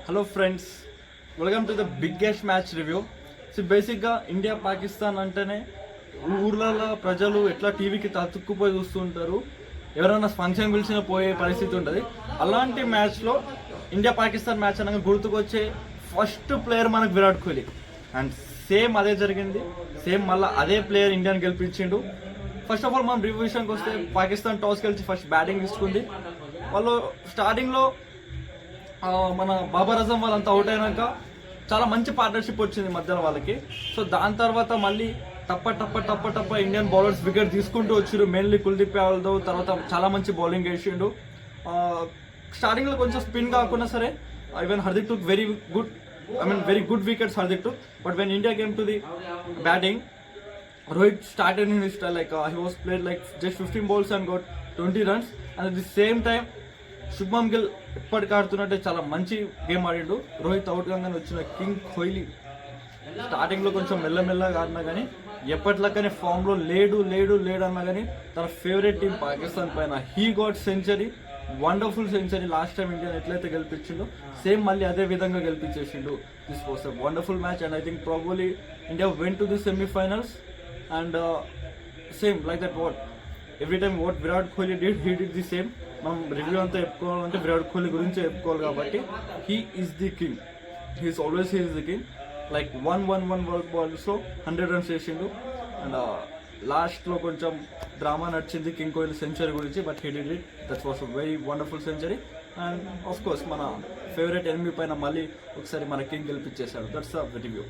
Hello friends, welcome to the biggest match review. So బేసిక్గా India Pakistan అంటేనే ఊర్లలో ప్రజలు ఎట్లా టీవీకి తతుక్కుపోయి చూస్తుంటారు, ఎవరైనా ఫంక్షన్ పిలిచిన పోయే పరిస్థితి ఉంటుంది. అలాంటి మ్యాచ్లో ఇండియా పాకిస్తాన్ మ్యాచ్ అనగా గుర్తుకొచ్చే ఫస్ట్ ప్లేయర్ మనకు విరాట్ కోహ్లీ. అండ్ సేమ్ అదే జరిగింది, సేమ్ మళ్ళీ అదే ప్లేయర్ ఇండియాని గెలిపించిండు. ఫస్ట్ ఆఫ్ ఆల్ మనం రివ్యూ విషయానికి వస్తే, పాకిస్తాన్ టాస్ గెలిచి ఫస్ట్ బ్యాటింగ్ తీసుకుంది. వాళ్ళు స్టార్టింగ్లో మన బాబర్ అజం వాళ్ళంతా అవుట్ అయినాక చాలా మంచి పార్ట్నర్షిప్ వచ్చింది మధ్యలో వాళ్ళకి. సో దాని తర్వాత మళ్ళీ టప్ప ఇండియన్ బౌలర్స్ వికెట్ తీసుకుంటూ వచ్చారు. మెయిన్లీ కుల్దీప్ యాదవ్ తర్వాత చాలా మంచి బౌలింగ్ వేసిండు. స్టార్టింగ్లో కొంచెం స్పిన్ కాకుండా సరే, even Hardik took very good wickets Hardik took. But when India came to the batting, Rohit started in his style he was played like just 15 balls and got 20 runs. And at the same time, Shubman Gill ఎప్పటికి ఆడుతున్నట్టే చాలా మంచి game ఆడిండు. Rohit out కాగానే వచ్చిన king Kohli స్టార్టింగ్లో కొంచెం మెల్లమెల్లగా ఆడినా కానీ ఎప్పటిలాగానే ఫామ్లో లేడు అన్నా కానీ తన ఫేవరెట్ టీం పాకిస్తాన్ పైన he got century, wonderful century. Last time India ఎట్లయితే గెలిపించిండో సేమ్ మళ్ళీ అదే విధంగా గెలిపించేసిండు. This was a wonderful match and I think probably India went to the semifinals. And same like that what every time what Virat Kohli did, he did the same. మనం review అంతా చెప్పుకోవాలంటే విరాట్ కోహ్లీ గురించి చెప్పుకోవాలి కాబట్టి he is the king. He's always he is the king. Like 1-1 world బాల్స్లో 100 runs చేసిండు. And లాస్ట్లో కొంచెం drama నడిచింది కింగ్ కోహ్లీ సెంచరీ గురించి, but he did it. That was a very wonderful century. And of course మన ఫేవరెట్ ఎనిమి పైన మళ్ళీ ఒకసారి మన కింగ్ గెలిపించేశాడు. That's the review.